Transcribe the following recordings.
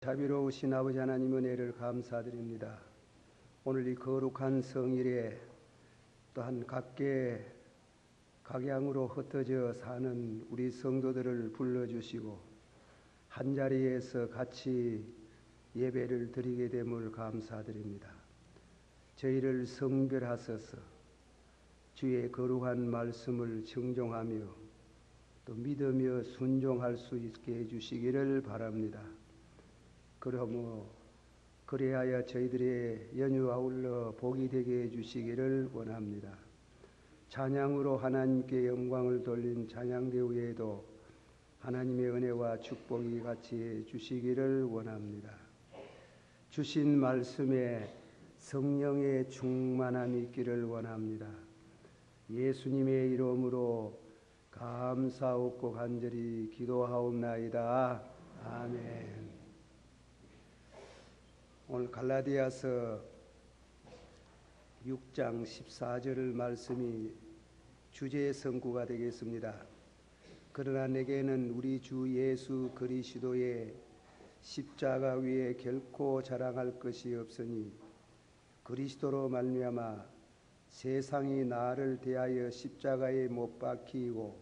자비로우신 아버지 하나님 은혜를 감사드립니다. 오늘 이 거룩한 성일에 또한 각계 각양으로 흩어져 사는 우리 성도들을 불러주시고 한자리에서 같이 예배를 드리게 됨을 감사드립니다. 저희를 성별하셔서 주의 거룩한 말씀을 정종하며 또 믿으며 순종할 수 있게 해주시기를 바랍니다. 그래야 저희들의 연휴 아울러 복이 되게 해주시기를 원합니다. 찬양으로 하나님께 영광을 돌린 찬양대 후에도 하나님의 은혜와 축복이 같이 해주시기를 원합니다. 주신 말씀에 성령의 충만함이 있기를 원합니다. 예수님의 이름으로 감사하고 간절히 기도하옵나이다. 아멘. 오늘 갈라디아서 6장 14절 말씀이 주제의 성구가 되겠습니다. 그러나 내게는 우리 주 예수 그리스도의 십자가 위에 결코 자랑할 것이 없으니 그리스도로 말미암아 세상이 나를 대하여 십자가에 못 박히고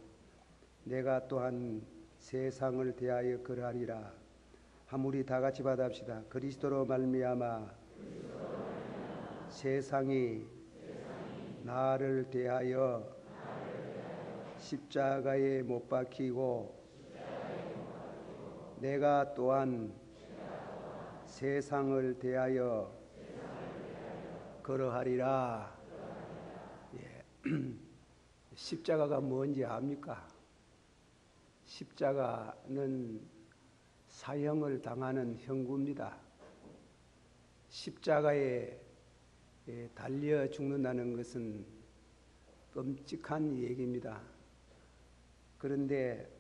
내가 또한 세상을 대하여 그러하리라. 우리 다 같이 받합시다. 그리스도로 말미암아 세상이 나를 대하여 십자가에 못 박히고 내가 또한 세상을 대하여 그러하리라. 십자가가 뭔지 압니까? 십자가는 사형을 당하는 형구입니다. 십자가에 달려 죽는다는 것은 끔찍한 얘기입니다. 그런데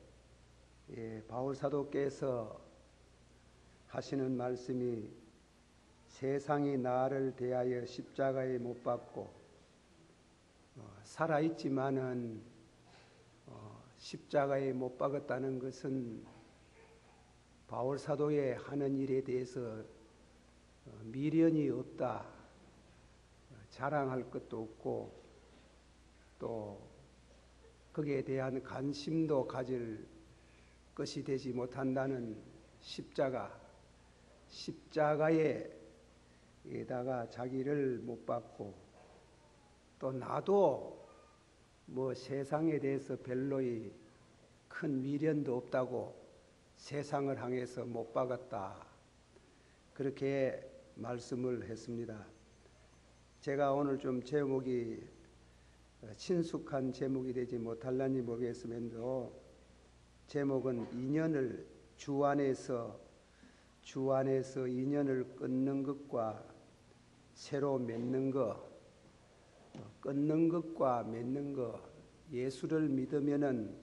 바울 사도께서 하시는 말씀이 세상이 나를 대하여 십자가에 못 박고 살아있지만은 십자가에 못 박았다는 것은 바울 사도의 하는 일에 대해서 미련이 없다, 자랑할 것도 없고 또 거기에 대한 관심도 가질 것이 되지 못한다는 십자가에다가 자기를 못 박고 또 나도 세상에 대해서 별로의 큰 미련도 없다고 세상을 향해서 못 박았다. 그렇게 말씀을 했습니다. 제가 오늘 좀 제목이 친숙한 제목이 되지 못할란지 모르겠으면도 제목은 인연을 주 안에서 인연을 끊는 것과 새로 맺는 것, 끊는 것과 맺는 것, 예수를 믿으면은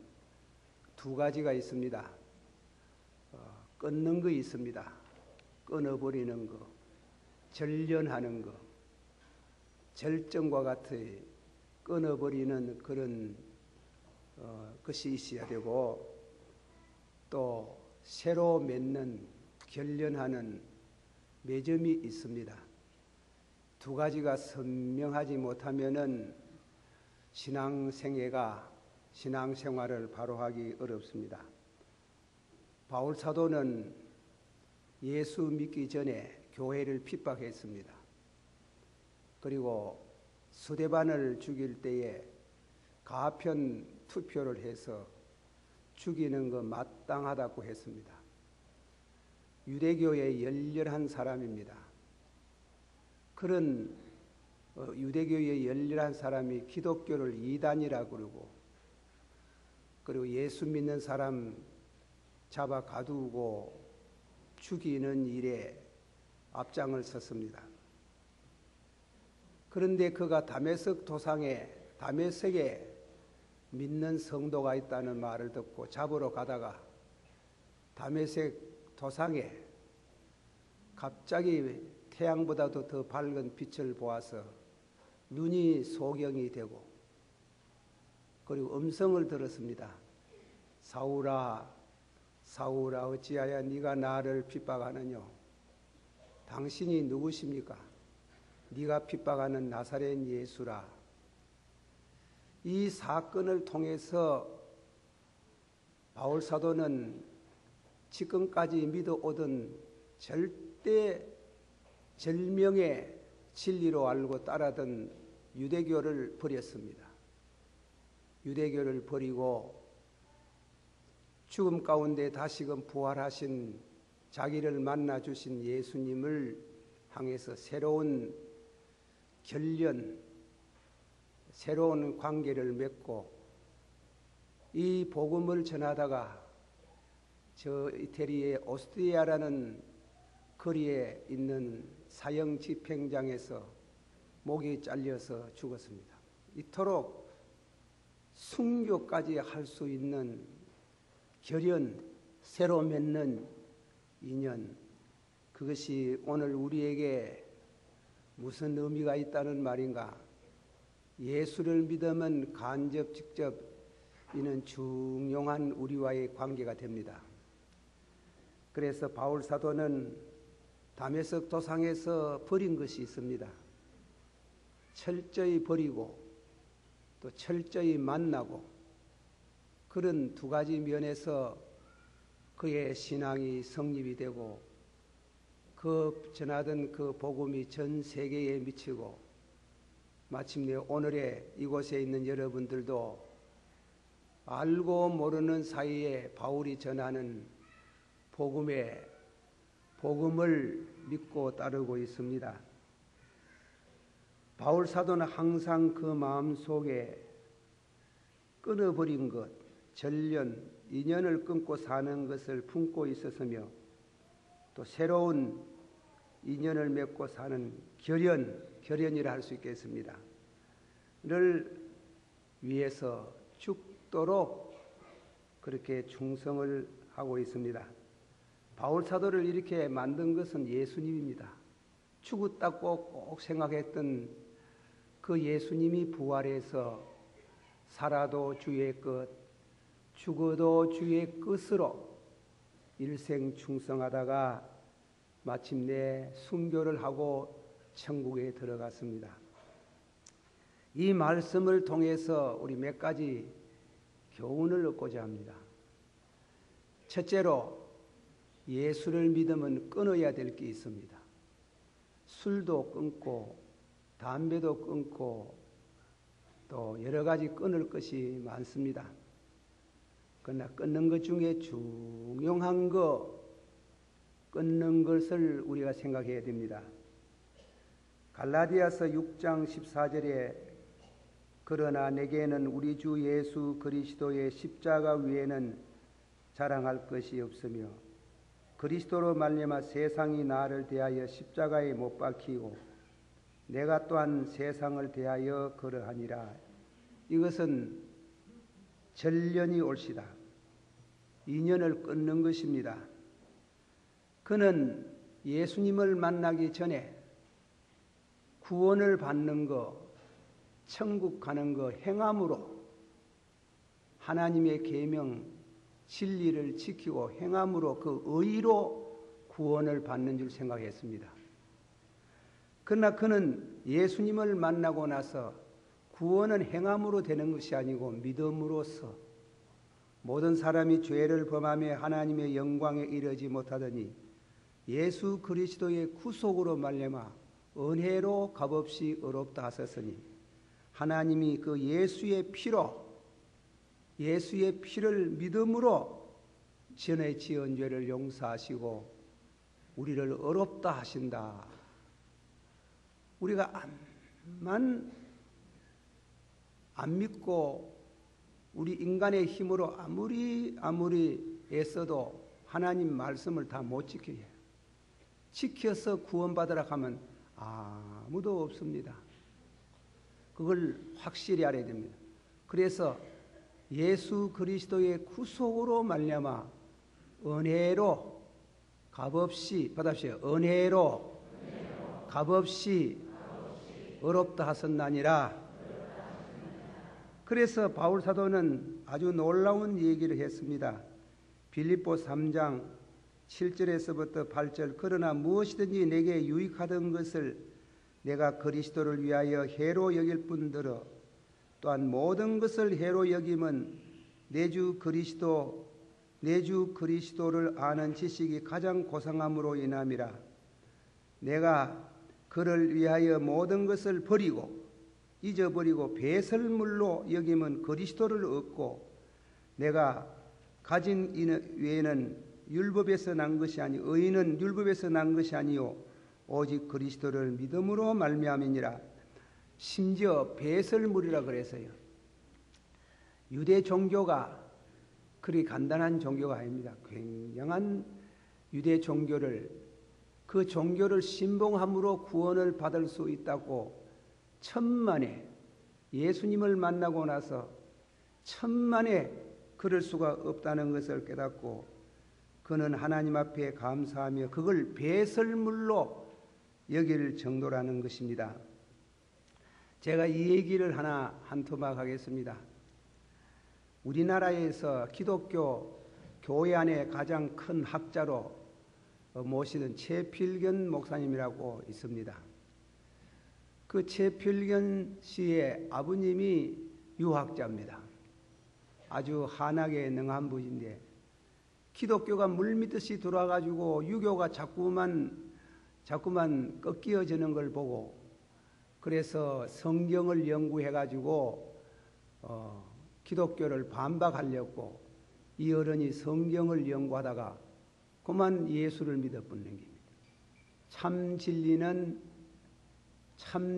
두 가지가 있습니다. 끊는 거 있습니다. 끊어버리는 거, 절연하는 거, 절정과 같이 끊어버리는 그런 것이 있어야 되고 또 새로 맺는 결연하는 매점이 있습니다. 두 가지가 선명하지 못하면은 신앙생활을 바로 하기 어렵습니다. 바울 사도는 예수 믿기 전에 교회를 핍박했습니다. 그리고 스데반을 죽일 때에 가편 투표를 해서 죽이는 거 마땅하다고 했습니다. 유대교의 열렬한 사람입니다. 그런 유대교의 열렬한 사람이 기독교를 이단이라고 그리고 예수 믿는 사람 잡아 가두고 죽이는 일에 앞장을 섰습니다. 그런데 그가 다메섹에 믿는 성도가 있다는 말을 듣고 잡으러 가다가 다메섹 도상에 갑자기 태양보다도 더 밝은 빛을 보아서 눈이 소경이 되고 그리고 음성을 들었습니다. 사울아 사울아 어찌하여 네가 나를 핍박하느냐? 당신이 누구십니까? 네가 핍박하는 나사렛 예수라. 이 사건을 통해서 바울 사도는 지금까지 믿어오던 절대 절명의 진리로 알고 따르던 유대교를 버렸습니다. 유대교를 버리고 죽음 가운데 다시금 부활하신 자기를 만나 주신 예수님을 향해서 새로운 결련, 새로운 관계를 맺고 이 복음을 전하다가 저 이태리의 오스트리아라는 거리에 있는 사형 집행장에서 목이 잘려서 죽었습니다. 이토록 순교까지 할 수 있는 결연, 새로 맺는 인연, 그것이 오늘 우리에게 무슨 의미가 있다는 말인가? 예수를 믿으면 간접, 직접 이는 중요한 우리와의 관계가 됩니다. 그래서 바울 사도는 다메섹 도상에서 버린 것이 있습니다. 철저히 버리고 또 철저히 만나고 그런 두 가지 면에서 그의 신앙이 성립이 되고 그 전하던 그 복음이 전 세계에 미치고 마침내 오늘의 이곳에 있는 여러분들도 알고 모르는 사이에 바울이 전하는 복음을 믿고 따르고 있습니다. 바울 사도는 항상 그 마음속에 끊어버린 것, 전련, 인연을 끊고 사는 것을 품고 있었으며 또 새로운 인연을 맺고 사는 결연이라 할 수 있겠습니다. 를 위해서 죽도록 그렇게 충성을 하고 있습니다. 바울 사도를 이렇게 만든 것은 예수님입니다. 죽었다고 꼭 생각했던 그 예수님이 부활해서 살아도 주의 것, 죽어도 주의 것으로 일생 충성하다가 마침내 순교를 하고 천국에 들어갔습니다. 이 말씀을 통해서 우리 몇 가지 교훈을 얻고자 합니다. 첫째로 예수를 믿으면 끊어야 될 게 있습니다. 술도 끊고 담배도 끊고 또 여러 가지 끊을 것이 많습니다. 그러나 끊는 것 중에 중요한 거 끊는 것을 우리가 생각해야 됩니다. 갈라디아서 6장 14절에 그러나 내게는 우리 주 예수 그리스도의 십자가 위에는 자랑할 것이 없으며 그리스도로 말미암아 세상이 나를 대하여 십자가에 못 박히고 내가 또한 세상을 대하여 그러하니라. 이것은 전련이 옳시다. 인연을 끊는 것입니다. 그는 예수님을 만나기 전에 구원을 받는 거, 천국 가는 거 행함으로 하나님의 계명, 진리를 지키고 행함으로 그 의로 구원을 받는 줄 생각했습니다. 그러나 그는 예수님을 만나고 나서 구원은 행함으로 되는 것이 아니고 믿음으로써 모든 사람이 죄를 범하며 하나님의 영광에 이르지 못하더니 예수 그리스도의 구속으로 말미암아 은혜로 값없이 의롭다 하셨으니 하나님이 그 예수의 피를 믿음으로 전에 지은 죄를 용서하시고 우리를 의롭다 하신다. 우리가 안 믿고 우리 인간의 힘으로 아무리 애써도 하나님 말씀을 다 못 지켜요. 지켜서 구원받으라 하면 아무도 없습니다. 그걸 확실히 알아야 됩니다. 그래서 예수 그리스도의 구속으로 말미암아 은혜로 값없이 받으십시오. 은혜로 값없이 의롭다 하셨나니라. 그래서 바울 사도는 아주 놀라운 얘기를 했습니다. 빌립보 3장 7절에서부터 8절 그러나 무엇이든지 내게 유익하던 것을 내가 그리스도를 위하여 해로 여길 뿐더러 또한 모든 것을 해로 여김은 내 주 그리스도를 아는 지식이 가장 고상함으로 인함이라. 내가 그를 위하여 모든 것을 버리고 잊어버리고 배설물로 여김은 그리스도를 얻고 내가 가진 외에는 율법에서 난 것이 아니 의인은 율법에서 난 것이 아니요 오직 그리스도를 믿음으로 말미암이니라. 심지어 배설물이라 그래서요. 유대 종교가 그리 간단한 종교가 아닙니다. 굉장한 유대 종교를 그 종교를 신봉함으로 구원을 받을 수 있다고 천만에 예수님을 만나고 나서 천만에 그럴 수가 없다는 것을 깨닫고 그는 하나님 앞에 감사하며 그걸 배설물로 여길 정도라는 것입니다. 제가 이 얘기를 한 토막 하겠습니다. 우리나라에서 기독교 교회 안에 가장 큰 학자로 모시던 최필견 목사님이라고 있습니다. 그 최필견 씨의 아버님이 유학자입니다. 아주 한학에 능한 분인데 기독교가 물밀듯이 돌아가지고 유교가 자꾸만 꺾여지는 걸 보고 그래서 성경을 연구해가지고 기독교를 반박하려고 이 어른이 성경을 연구하다가 그만 예수를 믿어버리는 겁니다. 참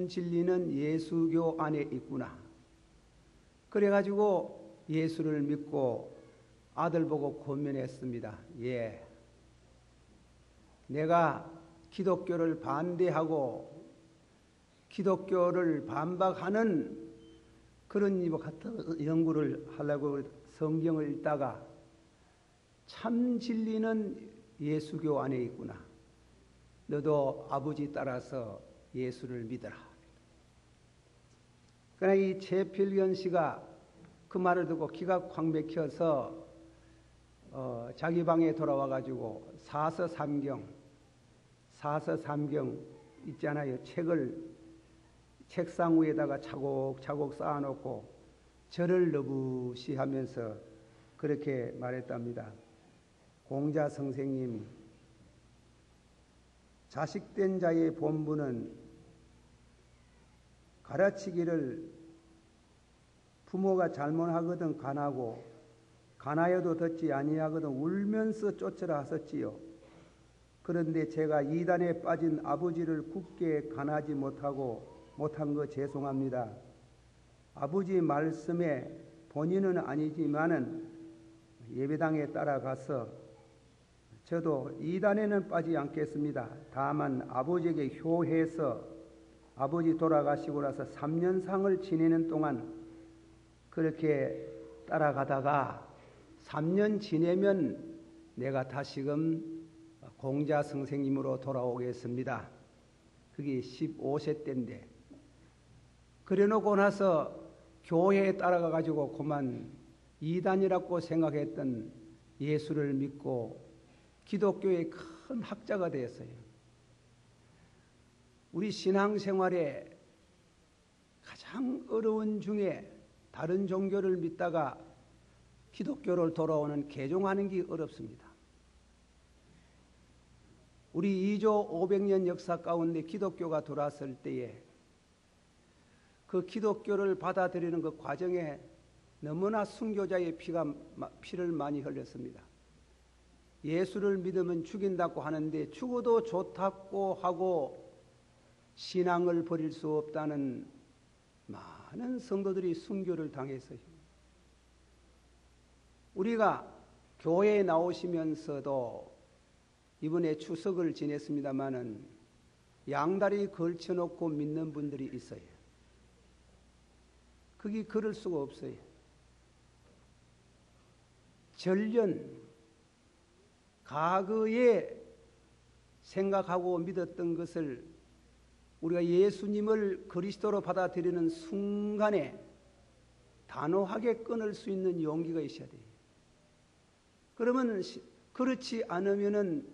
진리는 예수교 안에 있구나. 그래가지고 예수를 믿고 아들 보고 권면했습니다. 예, 내가 기독교를 반대하고 기독교를 반박하는 그런 이와 같은 연구를 하려고 성경을 읽다가 참 진리는 예수교 안에 있구나. 너도 아버지 따라서 예수를 믿어라. 그러나 이 최필견 씨가 그 말을 듣고 기가 확 막혀서 자기 방에 돌아와가지고 사서삼경 있잖아요. 책을 책상 위에다가 차곡차곡 쌓아놓고 절을 너부시 하면서 그렇게 말했답니다. 공자 선생님, 자식된 자의 본분은 가르치기를 부모가 잘못하거든 간하고 간하여도 듣지 아니하거든 울면서 쫓으라 하셨지요. 그런데 제가 이단에 빠진 아버지를 굳게 간하지 못한 거 죄송합니다. 아버지 말씀에 본인은 아니지만은 예배당에 따라가서 저도 이단에는 빠지지 않겠습니다. 다만 아버지에게 효해서 아버지 돌아가시고 나서 3년상을 지내는 동안 그렇게 따라가다가 3년 지내면 내가 다시금 공자 선생님으로 돌아오겠습니다. 그게 15세 때인데 그래놓고 나서 교회에 따라가 가지고 그만 이단이라고 생각했던 예수를 믿고 기독교의 큰 학자가 되었어요. 우리 신앙생활에 가장 어려운 중에 다른 종교를 믿다가 기독교를 돌아오는 개종하는 게 어렵습니다. 우리 2조 500년 역사 가운데 기독교가 들어왔을 때에 그 기독교를 받아들이는 그 과정에 너무나 순교자의 피를 많이 흘렸습니다. 예수를 믿으면 죽인다고 하는데 죽어도 좋다고 하고 신앙을 버릴 수 없다는 많은 성도들이 순교를 당했어요. 우리가 교회에 나오시면서도 이번에 추석을 지냈습니다마는 양다리 걸쳐놓고 믿는 분들이 있어요. 그게 그럴 수가 없어요. 전년 과거에 생각하고 믿었던 것을 우리가 예수님을 그리스도로 받아들이는 순간에 단호하게 끊을 수 있는 용기가 있어야 돼요. 그러면 그렇지 않으면은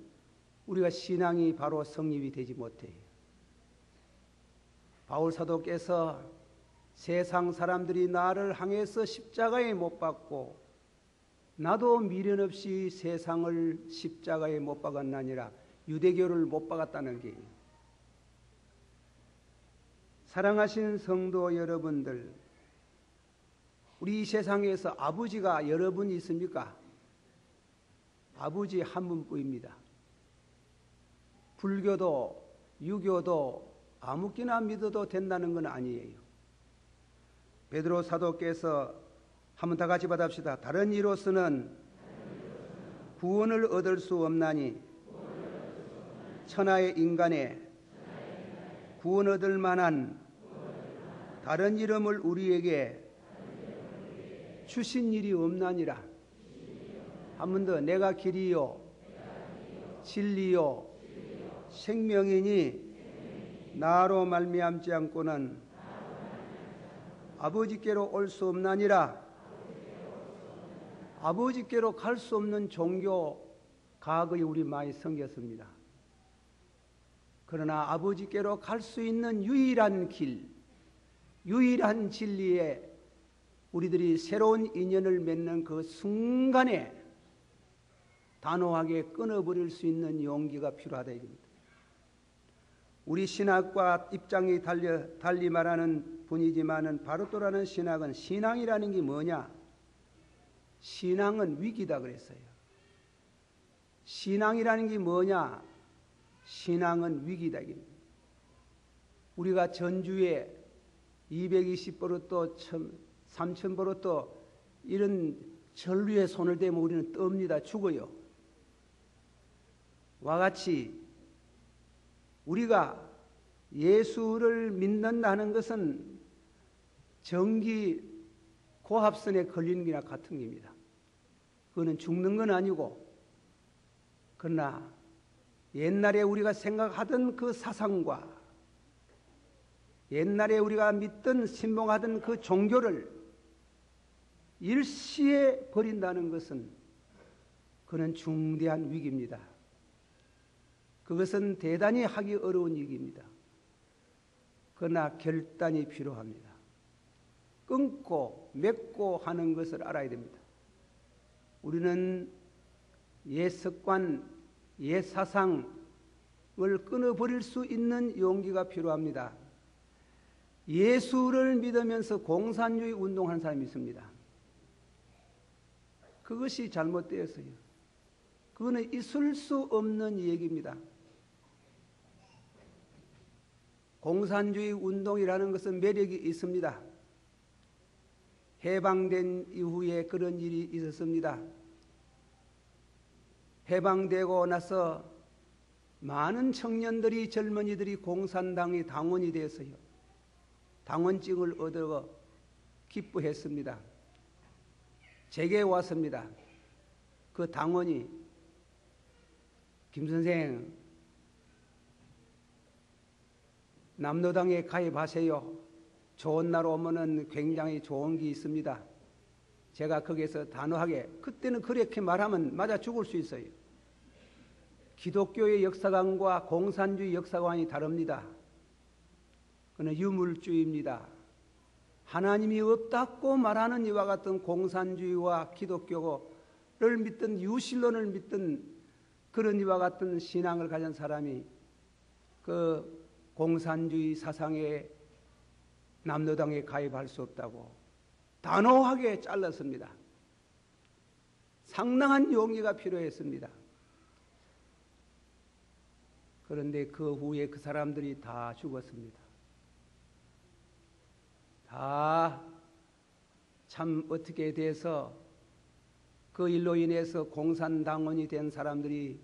우리가 신앙이 바로 성립이 되지 못해요. 바울 사도께서 세상 사람들이 나를 향해서 십자가에 못 박고 나도 미련 없이 세상을 십자가에 못 박았나니라, 유대교를 못 박았다는 게. 사랑하신 성도 여러분들, 우리 이 세상에서 아버지가 여러분 있습니까? 아버지 한 분뿐입니다. 불교도 유교도 아무끼나 믿어도 된다는 건 아니에요. 베드로 사도께서 한번 다 같이 받읍시다. 다른 이로서는 구원을 얻을 수 없나니 천하의 인간에 구원 얻을 만한 다른 이름을 우리에게 주신 일이 없나니라. 한 번 더, 내가 길이요 진리요 생명이니 나로 말미암지 않고는 아버지께로 올 수 없나니라. 아버지께로 갈 수 없는 종교 과거에 우리 많이 섬겼습니다. 그러나 아버지께로 갈 수 있는 유일한 길, 유일한 진리에 우리들이 새로운 인연을 맺는 그 순간에 단호하게 끊어버릴 수 있는 용기가 필요하다 이겁니다. 우리 신학과 입장이 달리 말하는 분이지만은 바르토라는 신학은 신앙이라는 게 뭐냐? 신앙은 위기다 그랬어요. 신앙이라는 게 뭐냐? 신앙은 위기다 이겁니다. 우리가 전주에 220버릇도 3000버릇도 이런 전류에 손을 대면 우리는 떱니다. 죽어요. 와 같이 우리가 예수를 믿는다는 것은 전기 고압선에 걸리는 게나 같은 겁니다. 그거는 죽는 건 아니고, 그러나 옛날에 우리가 생각하던 그 사상과 옛날에 우리가 믿던 신봉하던 그 종교를 일시에 버린다는 것은 그는 중대한 위기입니다. 그것은 대단히 하기 어려운 일입니다. 그러나 결단이 필요합니다. 끊고 맺고 하는 것을 알아야 됩니다. 우리는 옛 습관, 옛 사상을 끊어버릴 수 있는 용기가 필요합니다. 예수를 믿으면서 공산주의 운동하는 사람이 있습니다. 그것이 잘못되었어요. 그거는 있을 수 없는 얘기입니다. 공산주의 운동이라는 것은 매력이 있습니다. 해방된 이후에 그런 일이 있었습니다. 해방되고 나서 많은 청년들이, 젊은이들이 공산당의 당원이 되었어요. 당원증을 얻어 기뻐했습니다. 제게 왔습니다. 그 당원이, 김 선생, 남로당에 가입하세요. 좋은 날 오면은 굉장히 좋은 게 있습니다. 제가 거기에서 단호하게, 그때는 그렇게 말하면 맞아 죽을 수 있어요. 기독교의 역사관과 공산주의 역사관이 다릅니다. 그는 유물주의입니다. 하나님이 없다고 말하는 이와 같은 공산주의와 기독교를 믿든 유실론을 믿든 그런 이와 같은 신앙을 가진 사람이 그 공산주의 사상에 남로당에 가입할 수 없다고 단호하게 잘랐습니다. 상당한 용기가 필요했습니다. 그런데 그 후에 그 사람들이 다 죽었습니다. 다 참 어떻게 돼서 그 일로 인해서 공산당원이 된 사람들이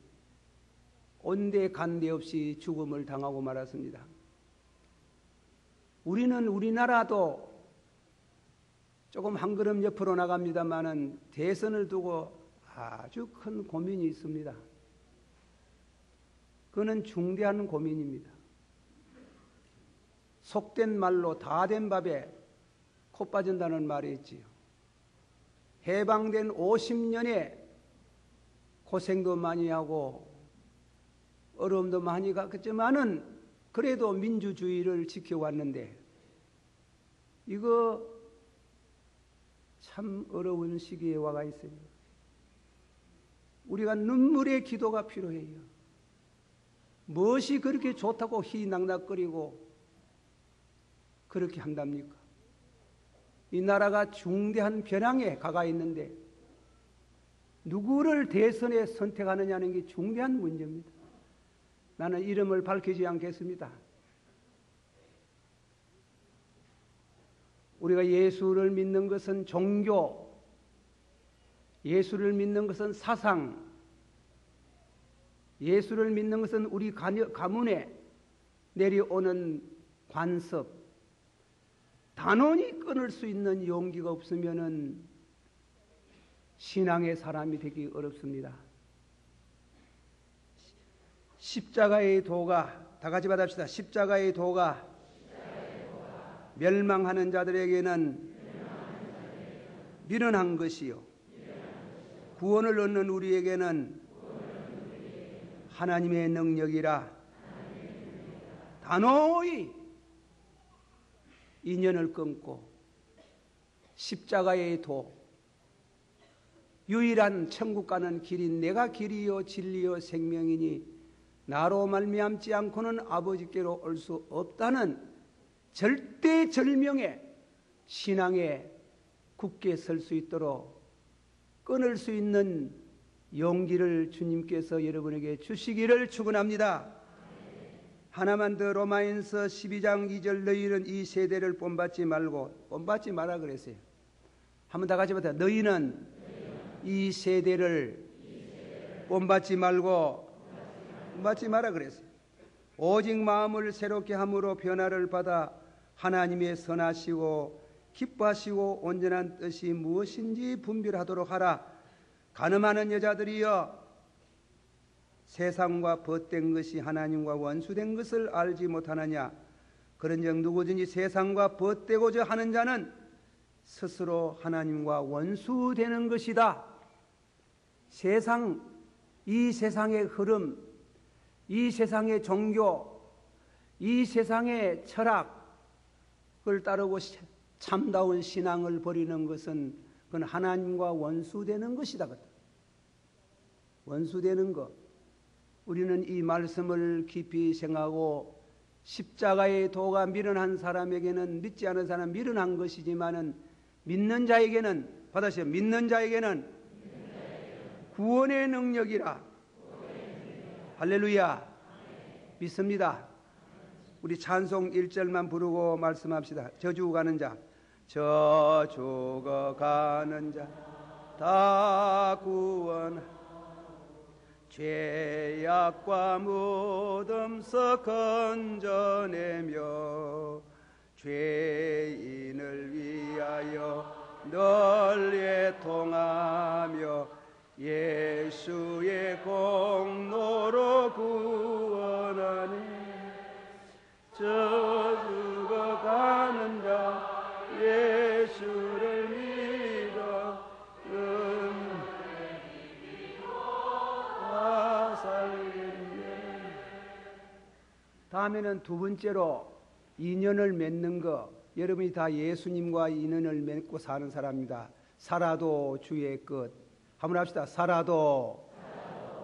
온데간데 없이 죽음을 당하고 말았습니다. 우리는 우리나라도 조금 한 걸음 옆으로 나갑니다마는 대선을 두고 아주 큰 고민이 있습니다. 그는 중대한 고민입니다. 속된 말로 다 된 밥에 코 빠진다는 말이 있지요. 해방된 50년에 고생도 많이 하고 어려움도 많이 겪었지만은 그래도 민주주의를 지켜왔는데 이거 참 어려운 시기에 와가 있어요. 우리가 눈물의 기도가 필요해요. 무엇이 그렇게 좋다고 희낙낙거리고 그렇게 한답니까? 이 나라가 중대한 변황에 가가 있는데 누구를 대선에 선택하느냐는 게 중대한 문제입니다. 나는 이름을 밝히지 않겠습니다. 우리가 예수를 믿는 것은 종교, 예수를 믿는 것은 사상, 예수를 믿는 것은 우리 가문에 내려오는 관습, 단언히 끊을 수 있는 용기가 없으면은 신앙의 사람이 되기 어렵습니다. 십자가의 도가, 다 같이 받읍시다. 십자가의 도가 멸망하는 자들에게는 미련한 것이요 구원을 얻는 우리에게는 하나님의 능력이라 단호히 인연을 끊고 십자가의 도, 유일한 천국 가는 길인 내가 길이요 진리요 생명이니 나로 말미암지 않고는 아버지께로 올 수 없다는 절대절명의 신앙에 굳게 설 수 있도록 끊을 수 있는 용기를 주님께서 여러분에게 주시기를 축원합니다. 하나만 더 로마인서 12장 2절 너희는 이 세대를 본받지 말고 본받지 마라 그랬어요. 한번 다 같이 보자. 너희는 이 세대를 본받지 말고 본받지 마라 그랬어요. 오직 마음을 새롭게 함으로 변화를 받아 하나님의 선하시고 기뻐하시고 온전한 뜻이 무엇인지 분별하도록 하라. 간음하는 여자들이여 세상과 벗된 것이 하나님과 원수된 것을 알지 못하느냐. 그런즉 누구든지 세상과 벗되고자 하는 자는 스스로 하나님과 원수되는 것이다. 이 세상의 흐름, 이 세상의 종교, 이 세상의 철학을 따르고 참다운 신앙을 버리는 것은 그건 하나님과 원수되는 것이다. 원수되는 것. 우리는 이 말씀을 깊이 생각하고 십자가의 도가 미련한 사람에게는 믿지 않은 사람 미련한 것이지만은 믿는 자에게는 받으세요. 믿는 자에게는 구원의 능력이라. 할렐루야. 믿습니다. 우리 찬송 1절만 부르고 말씀합시다. 저주고 가는 자, 저주고 가는 자 다 구원, 죄악과 무덤서 건져내며 죄인을 위하여 널 애통하며 예수의 공로로 구원하니 저주가 가는 자 예수를 믿어 살겠네. 다음에는 두 번째로 인연을 맺는 것. 여러분이 다 예수님과 인연을 맺고 사는 사람입니다. 살아도 주의 것. 한번 합시다. 살아도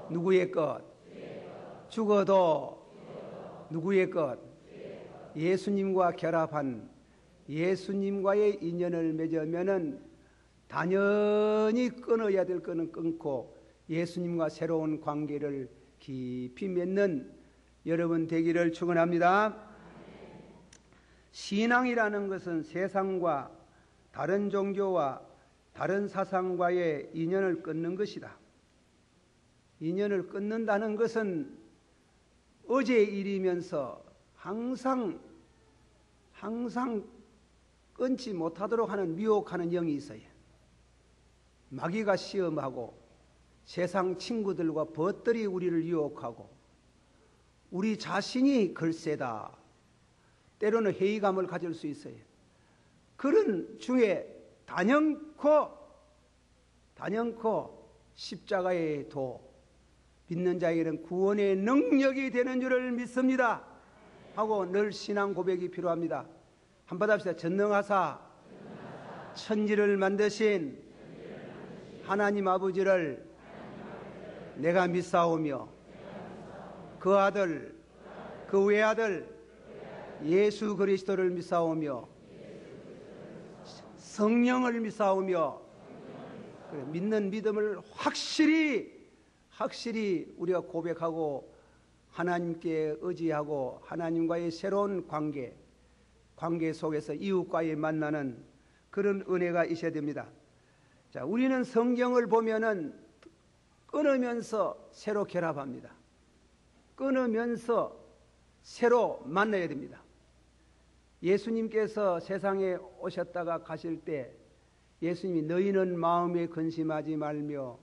누구의 것? 죽어도 누구의 것? 예수님과 결합한 예수님과의 인연을 맺으면은 단연히 끊어야 될 것은 끊고 예수님과 새로운 관계를 깊이 맺는 여러분 되기를 축원합니다. 신앙이라는 것은 세상과 다른 종교와 다른 사상과의 인연을 끊는 것이다. 인연을 끊는다는 것은 어제 일이면서 항상 끊지 못하도록 하는 미혹하는 영이 있어요. 마귀가 시험하고 세상 친구들과 벗들이 우리를 유혹하고 우리 자신이 글쎄다. 때로는 회의감을 가질 수 있어요. 그런 중에 단연코 십자가의 도, 믿는 자에게는 구원의 능력이 되는 줄을 믿습니다 하고 늘 신앙 고백이 필요합니다. 한번 합시다. 전능하사 천지를 만드신 하나님 아버지를 내가 믿사오며 그 아들 그 외아들 예수 그리스도를 믿사오며 성령을 믿사오며, 믿는 믿음을 확실히 우리가 고백하고 하나님께 의지하고 하나님과의 새로운 관계 속에서 이웃과의 만나는 그런 은혜가 있어야 됩니다. 자, 우리는 성경을 보면은 끊으면서 새로 결합합니다. 끊으면서 새로 만나야 됩니다. 예수님께서 세상에 오셨다가 가실 때 예수님이 너희는 마음에 근심하지 말며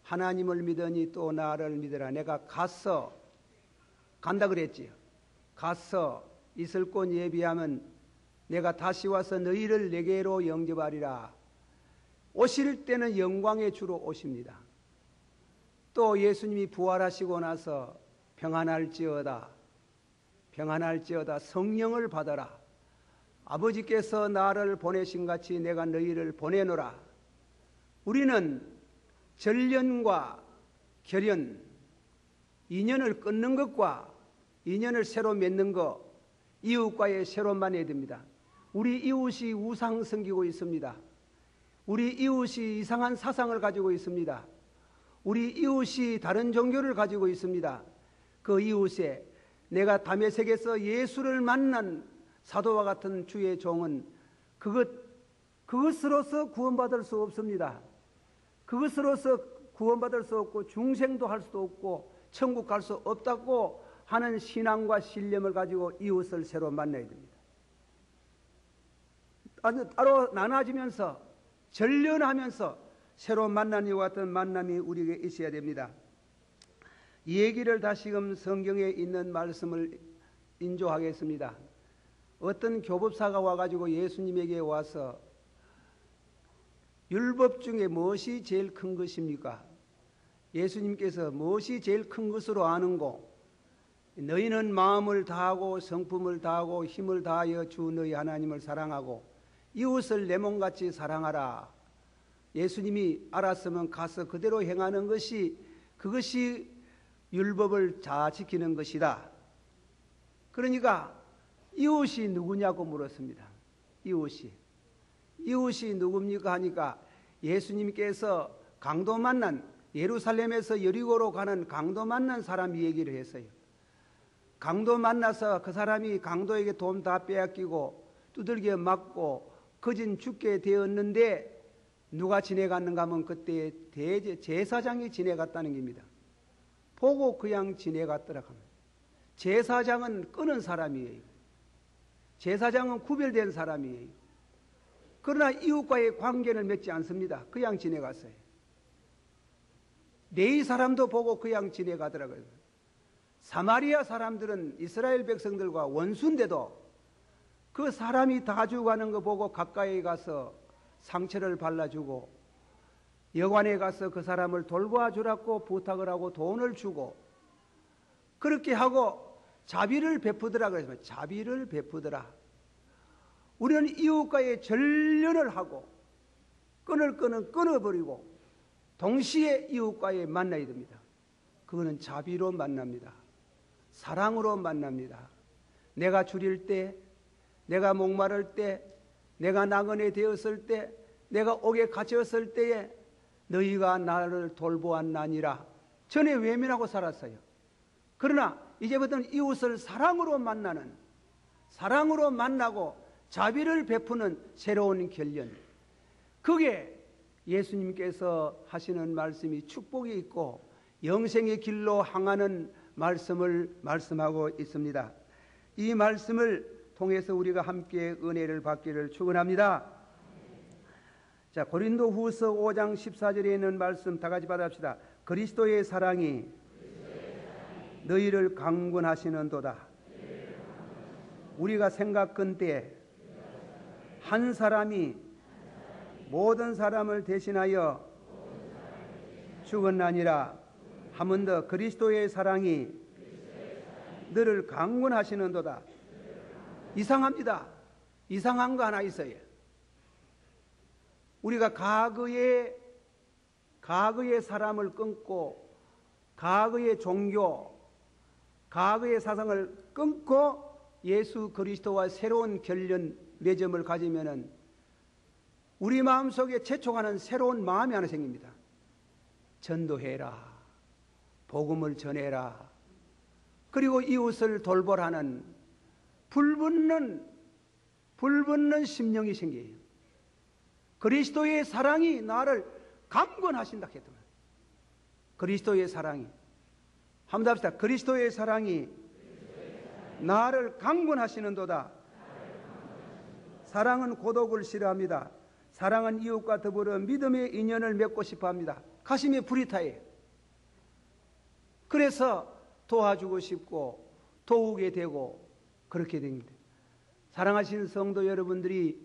하나님을 믿으니 또 나를 믿으라. 내가 간다 그랬지요. 가서 있을 곳 예비하면 내가 다시 와서 너희를 내게로 영접하리라. 오실 때는 영광의 주로 오십니다. 또 예수님이 부활하시고 나서 평안할지어다 성령을 받아라. 아버지께서 나를 보내신 같이 내가 너희를 보내노라. 우리는 전련과 결연, 인연을 끊는 것과 인연을 새로 맺는 것, 이웃과의 새로 만나야 됩니다. 우리 이웃이 우상 섬기고 있습니다. 우리 이웃이 이상한 사상을 가지고 있습니다. 우리 이웃이 다른 종교를 가지고 있습니다. 그 이웃에 내가 다메섹에서 예수를 만난 사도와 같은 주의 종은 그것으로서 구원받을 수 없습니다. 그것으로서 구원받을 수 없고 중생도 할 수도 없고 천국 갈 수 없다고 하는 신앙과 신념을 가지고 이웃을 새로 만나야 됩니다. 따로 나눠지면서 전련하면서 새로 만난 이와 같은 만남이 우리에게 있어야 됩니다. 이 얘기를 다시금 성경에 있는 말씀을 인조하겠습니다. 어떤 교법사가 와가지고 예수님에게 와서 율법 중에 무엇이 제일 큰 것입니까? 예수님께서 무엇이 제일 큰 것으로 아는고? 너희는 마음을 다하고 성품을 다하고 힘을 다하여 주 너희 하나님을 사랑하고 이웃을 내 몸같이 사랑하라. 예수님이 알았으면 가서 그대로 행하는 그것이 율법을 잘 지키는 것이다. 그러니까 이웃이 누구냐고 물었습니다. 이웃이 누굽니까 하니까 예수님께서 강도 만난, 예루살렘에서 여리고로 가는 강도 만난 사람이 얘기를 했어요. 강도 만나서 그 사람이 강도에게 돈 다 빼앗기고 두들겨 맞고 거진 죽게 되었는데 누가 지내갔는가 하면 그때 제사장이 지내갔다는 겁니다. 보고 그냥 지내갔더라고 합니다. 제사장은 끄는 사람이에요. 제사장은 구별된 사람이에요. 그러나 이웃과의 관계를 맺지 않습니다. 그냥 지내갔어요. 레위 사람도 보고 그냥 지내가더라고요. 사마리아 사람들은 이스라엘 백성들과 원수인데도 그 사람이 다 죽어가는 거 보고 가까이 가서 상처를 발라주고 여관에 가서 그 사람을 돌봐주라고 부탁을 하고 돈을 주고 그렇게 하고 자비를 베푸더라 그랬습니다. 자비를 베푸더라. 우리는 이웃과의 전련을 하고 끈을 끊어버리고 동시에 이웃과의 만나야 됩니다. 그거는 자비로 만납니다. 사랑으로 만납니다. 내가 줄일 때, 내가 목마를 때, 내가 나그네 되었을 때, 내가 옥에 갇혔을 때에 너희가 나를 돌보았나니라. 전에 외면하고 살았어요. 그러나 이제부터는 이웃을 사랑으로 만나고 자비를 베푸는 새로운 결련. 그게 예수님께서 하시는 말씀이 축복이 있고 영생의 길로 향하는 말씀을 말씀하고 있습니다. 이 말씀을 통해서 우리가 함께 은혜를 받기를 축원합니다. 자, 고린도후서 5장 14절에 있는 말씀 다 같이 받아봅시다. 그리스도의 사랑이 너희를 강권하시는도다. 우리가 생각건대 한 사람이 모든 사람을 대신하여 죽었나니라. 한 번 더 그리스도의 사랑이 너를 강권하시는도다. 이상합니다. 이상한 거 하나 있어요. 우리가 과거의 사람을 끊고 과거의 종교, 과거의 사상을 끊고 예수 그리스도와 새로운 결연 매점을 가지면은 우리 마음속에 재촉하는 새로운 마음이 하나 생깁니다. 전도해라. 복음을 전해라. 그리고 이웃을 돌보라는 불붙는 심령이 생겨요. 그리스도의 사랑이 나를 강권하신다 했더만. 그리스도의 사랑이. 한번 합시다. 그리스도의 사랑이 나를 강권하시는도다. 사랑은 고독을 싫어합니다. 사랑은 이웃과 더불어 믿음의 인연을 맺고 싶어합니다. 가슴에 불이 타요. 그래서 도와주고 싶고 도우게 되고 그렇게 됩니다. 사랑하시는 성도 여러분들이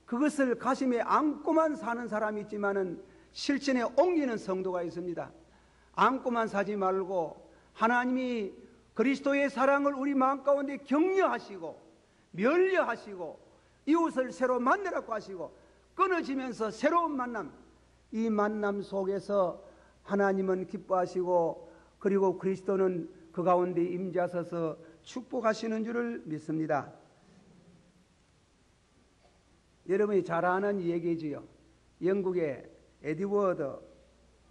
그것을 가슴에 안고만 사는 사람이 있지만은 실천에 옮기는 성도가 있습니다. 안고만 사지 말고 하나님이 그리스도의 사랑을 우리 마음 가운데 격려하시고 멸려하시고 이웃을 새로 만나라고 하시고 끊어지면서 새로운 만남, 이 만남 속에서 하나님은 기뻐하시고 그리고 그리스도는 그 가운데 임재하셔서 축복하시는 줄을 믿습니다. 여러분이 잘 아는 얘기지요. 영국의 에드워드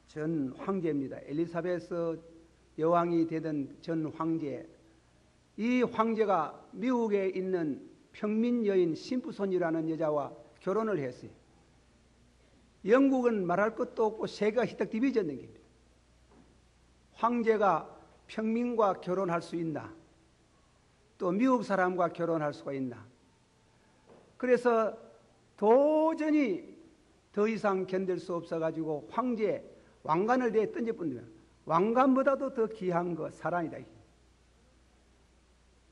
전 황제입니다. 엘리사베스 여왕이 되던 전 황제. 이 황제가 미국에 있는 평민 여인 심프손이라는 여자와 결혼을 했어요. 영국은 말할 것도 없고 세계가 희딱 뒤집어졌는 겁니다. 황제가 평민과 결혼할 수 있나? 또 미국 사람과 결혼할 수가 있나? 그래서 도저히 더 이상 견딜 수 없어가지고 왕관을 내에 던져뿐이면 왕관보다도 더 귀한 거 사랑이다.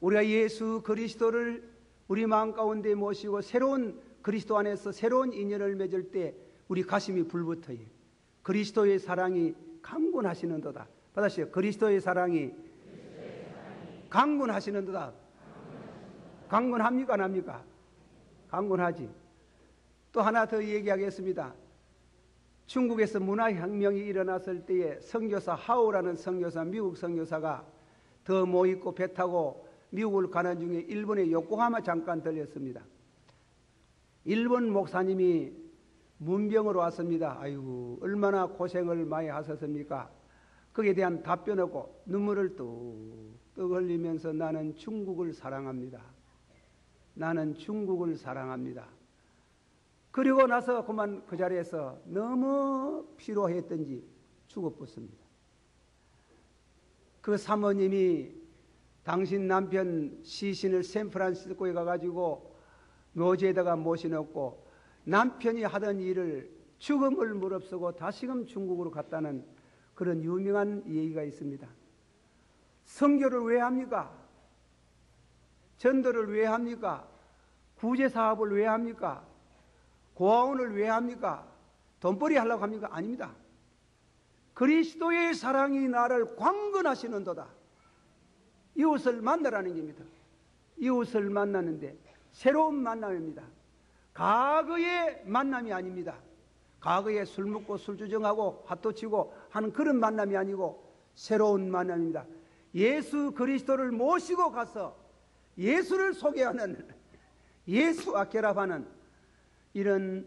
우리가 예수 그리스도를 우리 마음 가운데 모시고 새로운 그리스도 안에서 새로운 인연을 맺을 때 우리 가슴이 불붙어요. 그리스도의 사랑이 강권하시는도다. 받으시오. 그리스도의 사랑이 강권하시는도다. 강권합니까? 안 합니까? 강권하지. 또 하나 더 얘기하겠습니다. 중국에서 문화혁명이 일어났을 때에 선교사 하오라는 선교사, 미국 선교사가 더 모 있고 배 타고 미국을 가는 중에 일본의 요코하마 잠깐 들렸습니다. 일본 목사님이 문병으로 왔습니다. 아이고 얼마나 고생을 많이 하셨습니까? 거기에 대한 답변 없고 눈물을 뚝뚝 흘리면서 나는 중국을 사랑합니다. 나는 중국을 사랑합니다. 그리고 나서 그만 그 자리에서 너무 피로했던지 죽어버렸습니다. 그 사모님이 당신 남편 시신을 샌프란시스코에 가가지고 묘지에다가 모셔놓고 남편이 하던 일을 죽음을 무릅쓰고 다시금 중국으로 갔다는 그런 유명한 얘기가 있습니다. 선교를 왜 합니까? 전도를 왜 합니까? 구제사업을 왜 합니까? 고아원을 왜 합니까? 돈벌이 하려고 합니까? 아닙니다. 그리스도의 사랑이 나를 강권하시는도다. 이웃을 만나라는 겁니다. 이웃을 만나는데 새로운 만남입니다. 과거의 만남이 아닙니다. 과거에 술 먹고 술 주정하고 핫도 치고 하는 그런 만남이 아니고 새로운 만남입니다. 예수 그리스도를 모시고 가서 예수를 소개하는, 예수와 결합하는 이런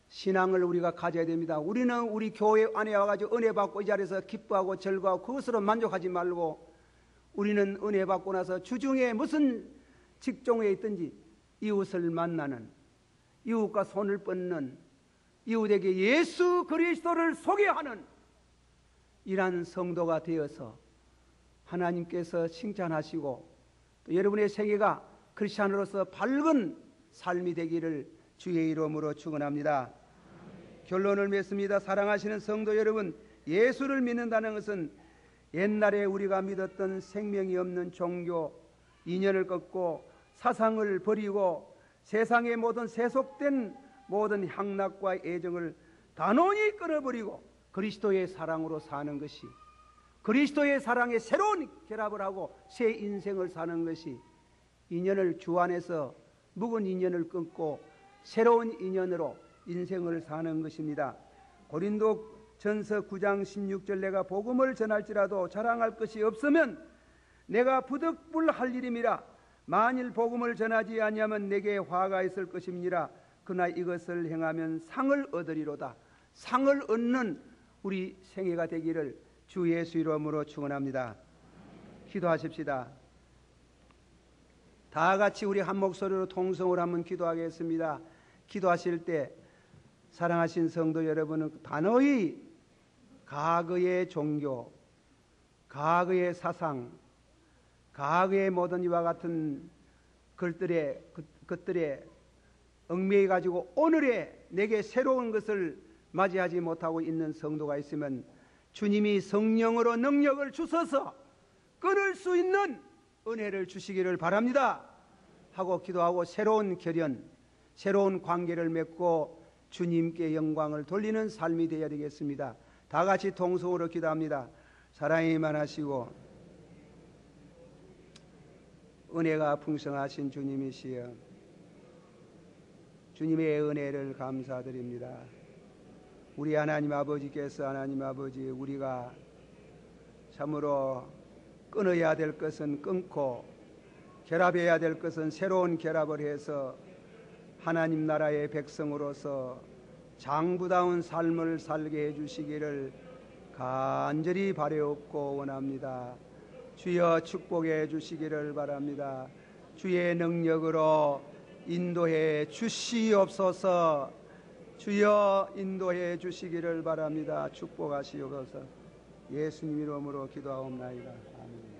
신앙을 우리가 가져야 됩니다. 우리는 우리 교회 안에 와가지고 은혜 받고 이 자리에서 기뻐하고 즐거워하고 그것으로 만족하지 말고 우리는 은혜 받고 나서 주중에 무슨 직종에 있든지 이웃을 만나는, 이웃과 손을 뻗는, 이웃에게 예수 그리스도를 소개하는 이러한 성도가 되어서 하나님께서 칭찬하시고 또 여러분의 생애가 크리스찬으로서 밝은 삶이 되기를 주의 이름으로 축원합니다. 결론을 맺습니다. 사랑하시는 성도 여러분, 예수를 믿는다는 것은 옛날에 우리가 믿었던 생명이 없는 종교, 인연을 끊고 사상을 버리고 세상의 모든 세속된 모든 향락과 애정을 단호히 끊어버리고 그리스도의 사랑으로 사는 것이 그리스도의 사랑에 새로운 결합을 하고 새 인생을 사는 것이 인연을 주 안에서 묵은 인연을 끊고 새로운 인연으로 인생을 사는 것입니다. 고린도전서 9장 16절 내가 복음을 전할지라도 자랑할 것이 없으면 내가 부득불할 일임이라. 만일 복음을 전하지 아니하면 내게 화가 있을 것임니라. 그러나 이것을 행하면 상을 얻으리로다. 상을 얻는 우리 생애가 되기를 주 예수 이름으로 축원합니다. 기도하십시다. 다 같이 우리 한 목소리로 통성을 한번 기도하겠습니다. 기도하실 때 사랑하신 성도 여러분은 단호히 과거의 종교, 과거의 사상, 과거의 모든 이와 같은 것들에 얽매여 가지고 오늘의 내게 새로운 것을 맞이하지 못하고 있는 성도가 있으면 주님이 성령으로 능력을 주셔서 끊을 수 있는 은혜를 주시기를 바랍니다 하고 기도하고 새로운 결연, 새로운 관계를 맺고 주님께 영광을 돌리는 삶이 되어야 되겠습니다. 다 같이 통성으로 기도합니다. 사랑이 많으시고 은혜가 풍성하신 주님이시여, 주님의 은혜를 감사드립니다. 우리 하나님 아버지께서 하나님 아버지 우리가 참으로 끊어야 될 것은 끊고 결합해야 될 것은 새로운 결합을 해서 하나님 나라의 백성으로서 장부다운 삶을 살게 해주시기를 간절히 바라옵고 원합니다. 주여 축복해 주시기를 바랍니다. 주의 능력으로 인도해 주시옵소서. 주여 인도해 주시기를 바랍니다. 축복하시옵소서. 예수님 이름으로 기도하옵나이다. 아멘.